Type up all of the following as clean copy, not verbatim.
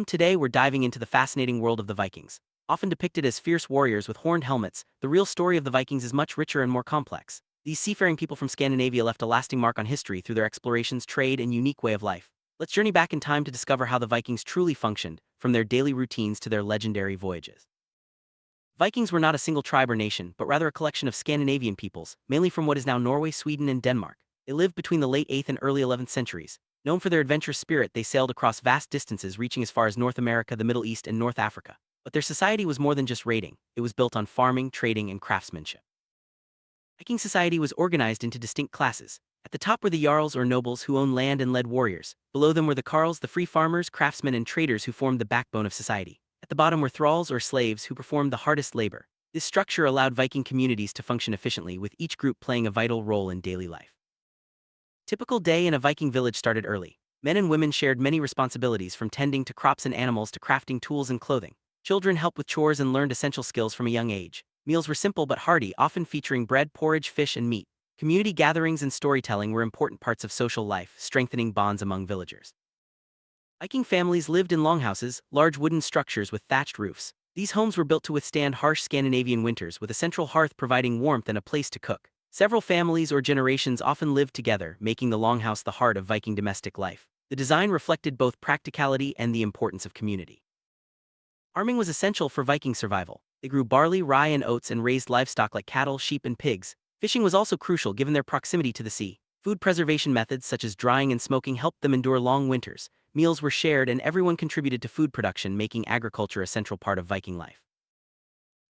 Today we're diving into the fascinating world of the Vikings. Often depicted as fierce warriors with horned helmets, the real story of the Vikings is much richer and more complex. These seafaring people from Scandinavia left a lasting mark on history through their explorations, trade, and unique way of life. Let's journey back in time to discover how the Vikings truly functioned, from their daily routines to their legendary voyages. Vikings were not a single tribe or nation, but rather a collection of Scandinavian peoples, mainly from what is now Norway, Sweden, and Denmark. They lived between the late 8th and early 11th centuries. Known for their adventurous spirit, they sailed across vast distances, reaching as far as North America, the Middle East, and North Africa. But their society was more than just raiding. It was built on farming, trading, and craftsmanship. Viking society was organized into distinct classes. At the top were the jarls or nobles who owned land and led warriors. Below them were the carls, the free farmers, craftsmen, and traders who formed the backbone of society. At the bottom were thralls or slaves who performed the hardest labor. This structure allowed Viking communities to function efficiently, with each group playing a vital role in daily life. Typical day in a Viking village started early. Men and women shared many responsibilities, from tending to crops and animals to crafting tools and clothing. Children helped with chores and learned essential skills from a young age. Meals were simple but hearty, often featuring bread, porridge, fish, and meat. Community gatherings and storytelling were important parts of social life, strengthening bonds among villagers. Viking families lived in longhouses, large wooden structures with thatched roofs. These homes were built to withstand harsh Scandinavian winters, with a central hearth providing warmth and a place to cook. Several families or generations often lived together, making the longhouse the heart of Viking domestic life. The design reflected both practicality and the importance of community. Farming was essential for Viking survival. They grew barley, rye, and oats and raised livestock like cattle, sheep, and pigs. Fishing was also crucial given their proximity to the sea. Food preservation methods such as drying and smoking helped them endure long winters. Meals were shared and everyone contributed to food production, making agriculture a central part of Viking life.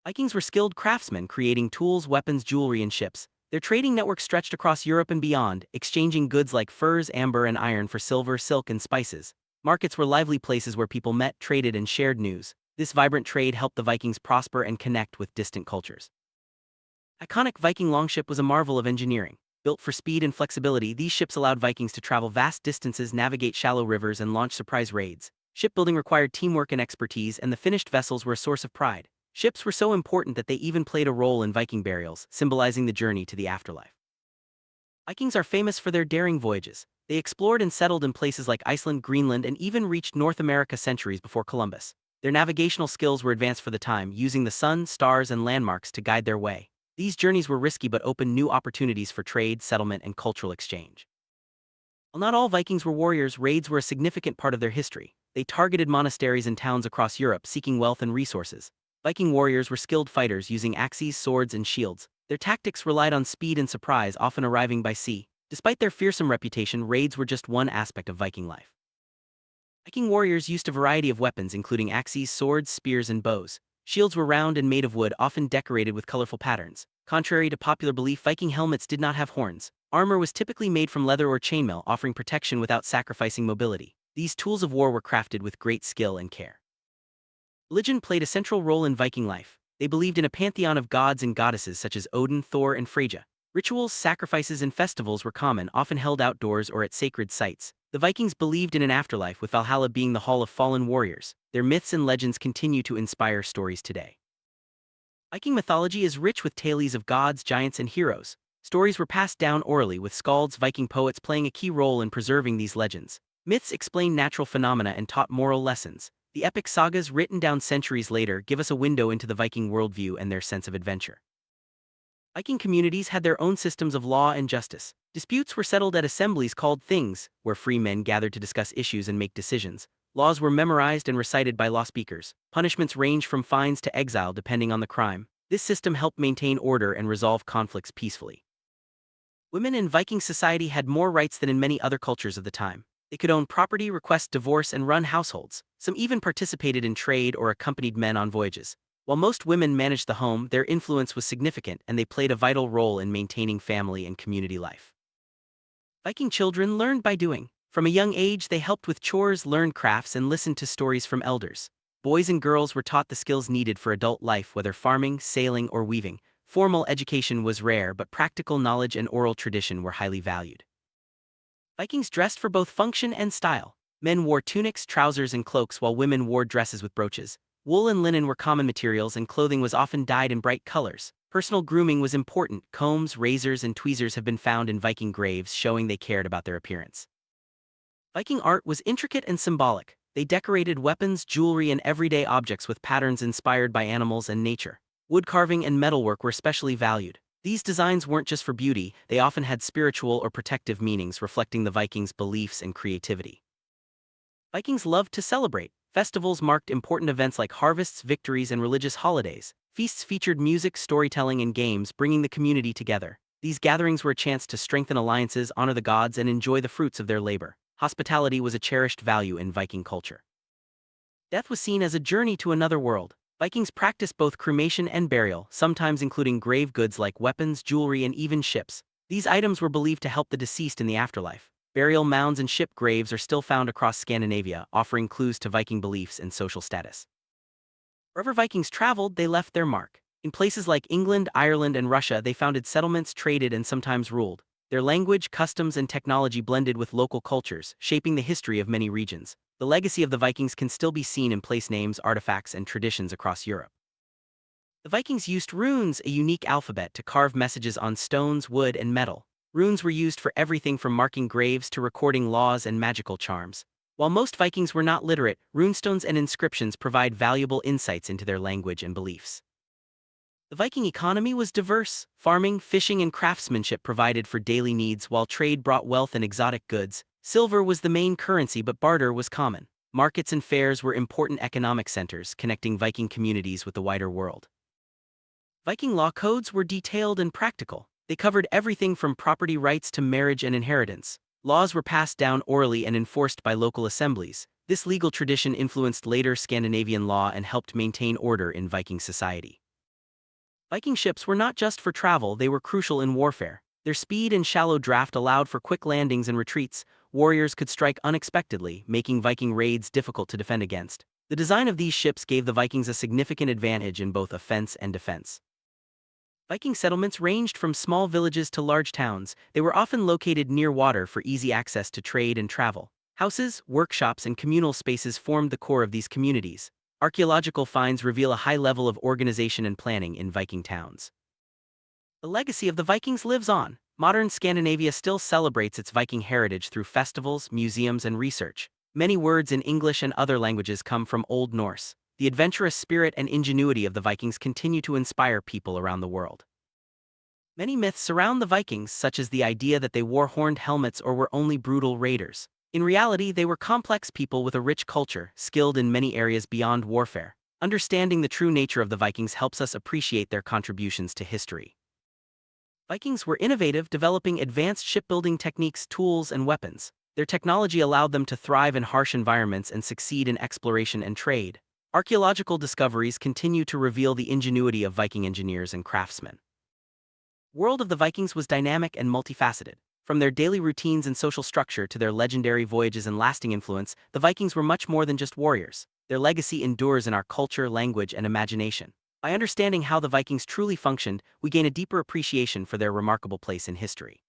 Vikings were skilled craftsmen, creating tools, weapons, jewelry, and ships. Their trading network stretched across Europe and beyond, exchanging goods like furs, amber, and iron for silver, silk, and spices. Markets were lively places where people met, traded, and shared news. This vibrant trade helped the Vikings prosper and connect with distant cultures. Iconic Viking longship was a marvel of engineering. Built for speed and flexibility, these ships allowed Vikings to travel vast distances, navigate shallow rivers, and launch surprise raids. Shipbuilding required teamwork and expertise, and the finished vessels were a source of pride. Ships were so important that they even played a role in Viking burials, symbolizing the journey to the afterlife. Vikings are famous for their daring voyages. They explored and settled in places like Iceland, Greenland, and even reached North America centuries before Columbus. Their navigational skills were advanced for the time, using the sun, stars, and landmarks to guide their way. These journeys were risky but opened new opportunities for trade, settlement, and cultural exchange. While not all Vikings were warriors, raids were a significant part of their history. They targeted monasteries and towns across Europe, seeking wealth and resources. Viking warriors were skilled fighters, using axes, swords, and shields. Their tactics relied on speed and surprise, often arriving by sea. Despite their fearsome reputation, raids were just one aspect of Viking life. Viking warriors used a variety of weapons, including axes, swords, spears, and bows. Shields were round and made of wood, often decorated with colorful patterns. Contrary to popular belief, Viking helmets did not have horns. Armor was typically made from leather or chainmail, offering protection without sacrificing mobility. These tools of war were crafted with great skill and care. Religion played a central role in Viking life. They believed in a pantheon of gods and goddesses such as Odin, Thor, and Freyja. Rituals, sacrifices, and festivals were common, often held outdoors or at sacred sites. The Vikings believed in an afterlife, with Valhalla being the hall of fallen warriors. Their myths and legends continue to inspire stories today. Viking mythology is rich with tales of gods, giants, and heroes. Stories were passed down orally, with skalds, Viking poets, playing a key role in preserving these legends. Myths explained natural phenomena and taught moral lessons. The epic sagas, written down centuries later, give us a window into the Viking worldview and their sense of adventure. Viking communities had their own systems of law and justice. Disputes were settled at assemblies called things, where free men gathered to discuss issues and make decisions. Laws were memorized and recited by law speakers. Punishments ranged from fines to exile depending on the crime. This system helped maintain order and resolve conflicts peacefully. Women in Viking society had more rights than in many other cultures of the time. They could own property, request divorce, and run households. Some even participated in trade or accompanied men on voyages. While most women managed the home, their influence was significant and they played a vital role in maintaining family and community life. Viking children learned by doing. From a young age, they helped with chores, learned crafts, and listened to stories from elders. Boys and girls were taught the skills needed for adult life, whether farming, sailing, or weaving. Formal education was rare, but practical knowledge and oral tradition were highly valued. Vikings dressed for both function and style. Men wore tunics, trousers, and cloaks, while women wore dresses with brooches. Wool and linen were common materials, and clothing was often dyed in bright colors. Personal grooming was important. Combs, razors, and tweezers have been found in Viking graves, showing they cared about their appearance. Viking art was intricate and symbolic. They decorated weapons, jewelry, and everyday objects with patterns inspired by animals and nature. Wood carving and metalwork were especially valued. These designs weren't just for beauty, they often had spiritual or protective meanings reflecting the Vikings' beliefs and creativity. Vikings loved to celebrate. Festivals marked important events like harvests, victories, and religious holidays. Feasts featured music, storytelling, and games, bringing the community together. These gatherings were a chance to strengthen alliances, honor the gods, and enjoy the fruits of their labor. Hospitality was a cherished value in Viking culture. Death was seen as a journey to another world. Vikings practiced both cremation and burial, sometimes including grave goods like weapons, jewelry, and even ships. These items were believed to help the deceased in the afterlife. Burial mounds and ship graves are still found across Scandinavia, offering clues to Viking beliefs and social status. Wherever Vikings traveled, they left their mark. In places like England, Ireland, and Russia, they founded settlements, traded, and sometimes ruled. Their language, customs, and technology blended with local cultures, shaping the history of many regions. The legacy of the Vikings can still be seen in place names, artifacts, and traditions across Europe. The Vikings used runes, a unique alphabet, to carve messages on stones, wood, and metal. Runes were used for everything from marking graves to recording laws and magical charms. While most Vikings were not literate, runestones and inscriptions provide valuable insights into their language and beliefs. The Viking economy was diverse. Farming, fishing, and craftsmanship provided for daily needs, while trade brought wealth and exotic goods. Silver was the main currency, but barter was common. Markets and fairs were important economic centers, connecting Viking communities with the wider world. Viking law codes were detailed and practical. They covered everything from property rights to marriage and inheritance. Laws were passed down orally and enforced by local assemblies. This legal tradition influenced later Scandinavian law and helped maintain order in Viking society. Viking ships were not just for travel, they were crucial in warfare. Their speed and shallow draft allowed for quick landings and retreats. Warriors could strike unexpectedly, making Viking raids difficult to defend against. The design of these ships gave the Vikings a significant advantage in both offense and defense. Viking settlements ranged from small villages to large towns. They were often located near water for easy access to trade and travel. Houses, workshops, and communal spaces formed the core of these communities. Archaeological finds reveal a high level of organization and planning in Viking towns. The legacy of the Vikings lives on. Modern Scandinavia still celebrates its Viking heritage through festivals, museums, and research. Many words in English and other languages come from Old Norse. The adventurous spirit and ingenuity of the Vikings continue to inspire people around the world. Many myths surround the Vikings, such as the idea that they wore horned helmets or were only brutal raiders. In reality, they were complex people with a rich culture, skilled in many areas beyond warfare. Understanding the true nature of the Vikings helps us appreciate their contributions to history. Vikings were innovative, developing advanced shipbuilding techniques, tools, and weapons. Their technology allowed them to thrive in harsh environments and succeed in exploration and trade. Archaeological discoveries continue to reveal the ingenuity of Viking engineers and craftsmen. The world of the Vikings was dynamic and multifaceted. From their daily routines and social structure to their legendary voyages and lasting influence, the Vikings were much more than just warriors. Their legacy endures in our culture, language, and imagination. By understanding how the Vikings truly functioned, we gain a deeper appreciation for their remarkable place in history.